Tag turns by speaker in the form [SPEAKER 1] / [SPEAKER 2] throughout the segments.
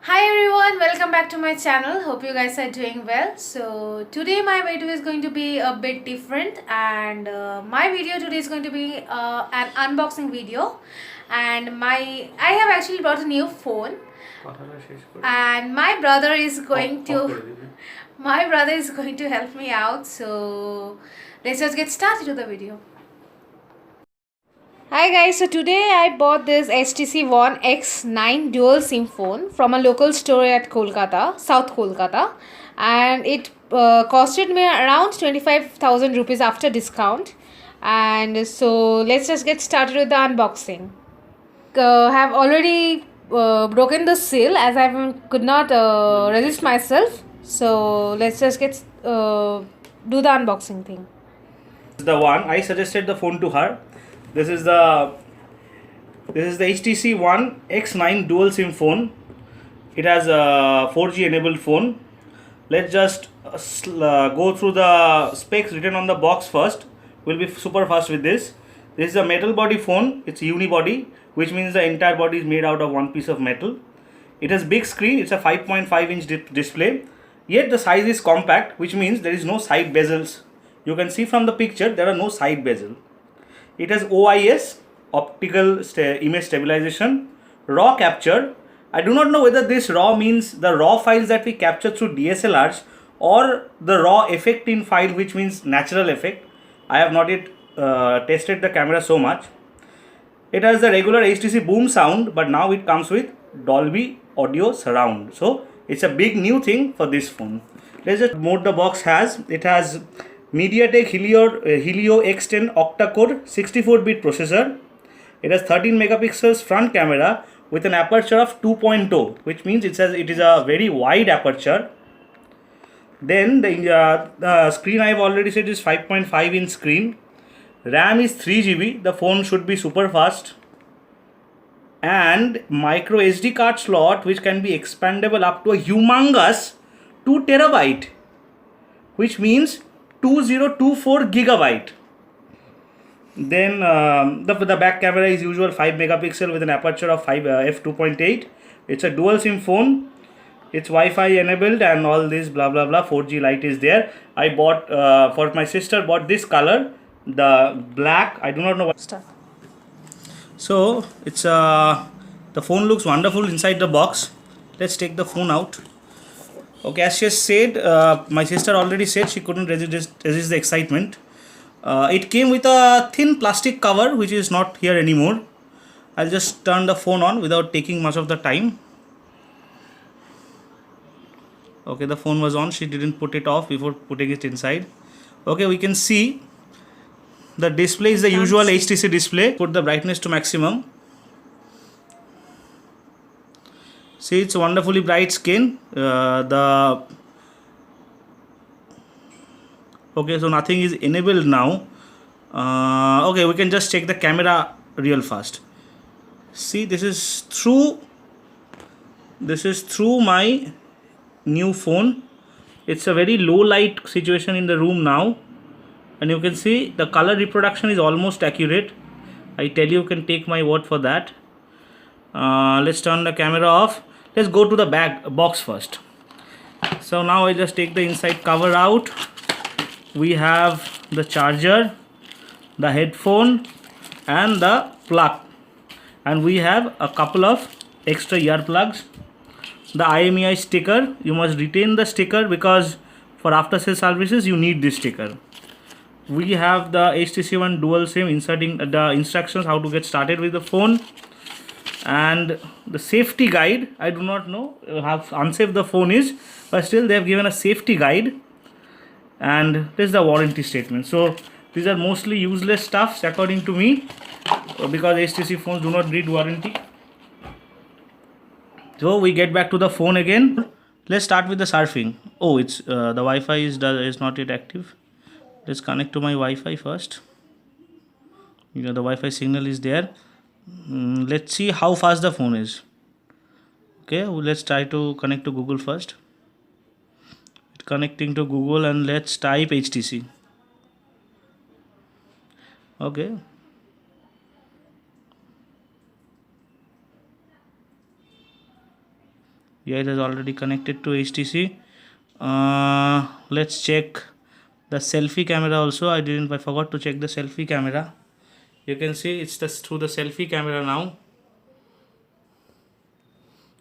[SPEAKER 1] Hi everyone, welcome back to my channel. Hope you guys are doing well. So today my video is going to be a bit different, and my video today is going to be an unboxing video. And I have actually brought a new phone, and my brother is going to help me out. So let's just get started with the video. Hi guys, so today I bought this HTC One X9 dual SIM phone from a local store at Kolkata, South Kolkata, and it costed me around 25,000 rupees after discount. And so let's just get started with the unboxing. Have already broken the seal as I could not resist myself. So let's just get do the unboxing thing.
[SPEAKER 2] The one I suggested the phone to her. This is the HTC One X9 dual SIM phone. It has a 4G enabled phone. Let's just go through the specs written on the box first. We'll be super fast with this. This is a metal body phone. It's unibody, which means the entire body is made out of one piece of metal. It has big screen. It's a 5.5 inch display. Yet the size is compact, which means there is no side bezels. You can see from the picture there are no side bezel. It has OIS, optical image stabilization, RAW capture. I do not know whether this RAW means the RAW files that we capture through DSLRs or the RAW effect in file, which means natural effect. I have not yet tested the camera so much. It has the regular HTC boom sound, but now it comes with Dolby Audio Surround. So it's a big new thing for this phone. Let's just what the box has. It has MediaTek Helio X10 octa-core 64-bit processor. It has 13 megapixels front camera with an aperture of 2.0, which means it is a very wide aperture. Then the screen I have already said is 5.5 inch screen. RAM is 3 GB. The phone should be super fast. And micro SD card slot, which can be expandable up to a humongous 2 terabyte, which means 2024 gigabyte. Then the back camera is usual 5 megapixel with an aperture of f2.8. It's a dual SIM phone. It's Wi-Fi enabled and all this blah blah blah. 4G light is there. I bought for my sister bought this color, the black. I do not know what stuff. So it's the phone looks wonderful inside the box. Let's take the phone out. Okay, as she has said, my sister already said she couldn't resist the excitement. It came with a thin plastic cover, which is not here anymore. I'll just turn the phone on without taking much of the time. Okay, the phone was on. She didn't put it off before putting it inside. Okay, we can see the display is the usual HTC display. Put the brightness to maximum. See, it's wonderfully bright skin. Okay, so nothing is enabled now. Okay, we can just check the camera real fast. See, this is through my new phone. It's a very low light situation in the room now, and you can see the color reproduction is almost accurate. I tell you can take my word for that. Let's turn the camera off. Let's go to the box first. So now I just take the inside cover out. We have the charger, the headphone and the plug, and we have a couple of extra earplugs. The IMEI sticker, you must retain the sticker because for after sales services you need this sticker. We have the HTC One dual SIM, inserting the instructions how to get started with the phone, and the safety guide. I do not know how unsafe the phone is, but still they have given a safety guide, and this is the warranty statement. So these are mostly useless stuffs according to me, because HTC phones do not need warranty. So we get back to the phone again. Let's start with the surfing. Oh, it's the Wi-Fi is not yet active. Let's connect to my Wi-Fi first. The Wi-Fi signal is there. Let's see how fast the phone is. Okay, let's try to connect to Google first. Connecting to Google, and let's type HTC. Okay. Yeah, it is already connected to HTC. Let's check the selfie camera also. I forgot to check the selfie camera. You can see it's just through the selfie camera now.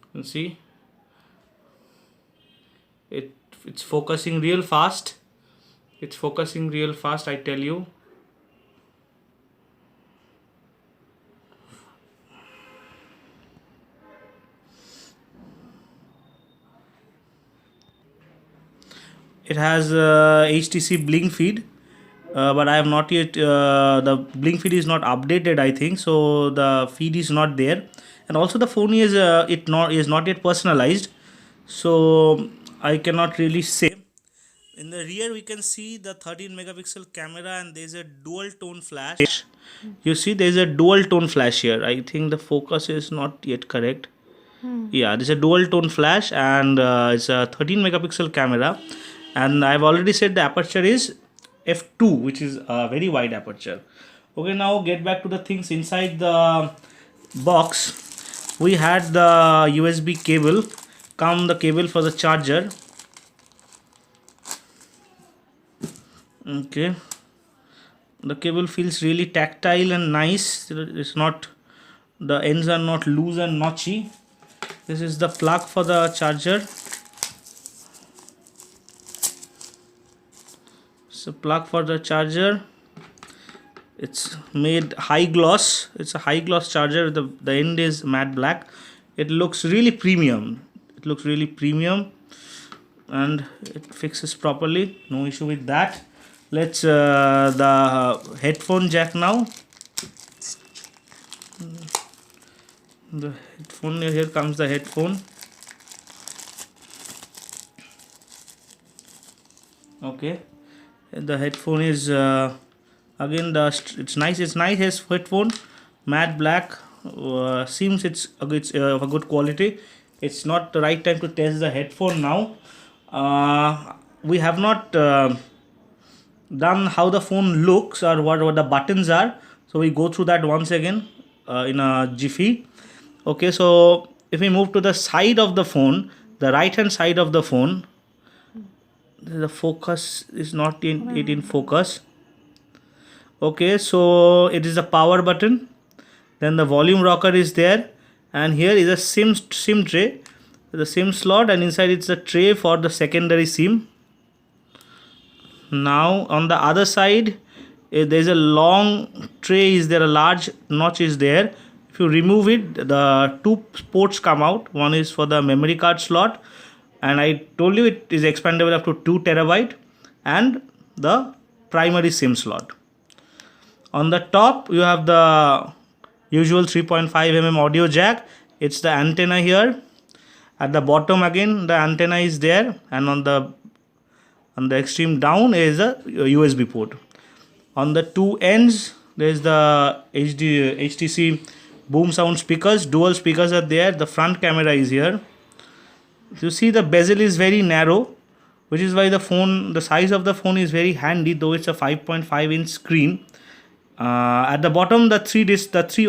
[SPEAKER 2] You can see it's focusing real fast. It's focusing real fast, I tell you. It has HTC blink feed, but I have not yet the blink feed is not updated, I think, so the feed is not there. And also the phone is not yet personalized, so I cannot really say. In the rear we can see the 13 megapixel camera, and there's a dual tone flash. You see there's a dual tone flash here. I think the focus is not yet correct. Yeah, there's a dual tone flash, and it's a 13 megapixel camera, and I've already said the aperture is f2, which is a very wide aperture. Okay, now get back to the things inside the box. We had the USB cable, the cable for the charger. Okay, the cable feels really tactile and nice. It's not, the ends are not loose and notchy. This is the plug for the charger. It's a plug for the charger. It's made high gloss. It's a high gloss charger. The end is matte black. It looks really premium. And it fixes properly. No issue with that. Let's the headphone jack now. The headphone, here comes the headphone. Okay, the headphone is again it's nice headphone, matte black. Seems it's of a good quality. It's not the right time to test the headphone now. We have not done how the phone looks or what the buttons are, so we go through that once again in a jiffy. Okay, so if we move to the side of the phone, the right hand side of the phone, the focus is not in focus. Okay, so it is a power button, then the volume rocker is there, and here is a SIM tray, the SIM slot, and inside it's a tray for the secondary SIM. Now on the other side, there's a long tray, is there, a large notch is there. If you remove it, the two ports come out. One is for the memory card slot, and I told you it is expandable up to 2 terabyte, and the primary SIM slot. On the top you have the usual 3.5 mm audio jack. It's the antenna here. At the bottom again the antenna is there, and on the extreme down is a USB port. On the two ends there is the HTC boom sound speakers. Dual speakers are there. The front camera is here. You see the bezel is very narrow, which is why the size of the phone is very handy, though it's a 5.5 inch screen. At the bottom the three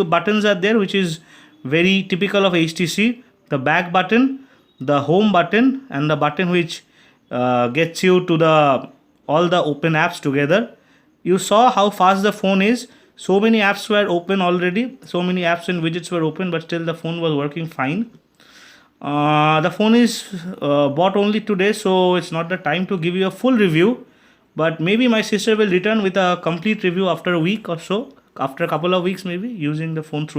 [SPEAKER 2] buttons are there, which is very typical of HTC. The back button, the home button, and the button which gets you to all the open apps together. You saw how fast the phone is. So many apps were open already. So many apps and widgets were open, but still the phone was working fine. The phone is bought only today, so it's not the time to give you a full review. But maybe my sister will return with a complete review after a week or so, after a couple of weeks maybe, using the phone through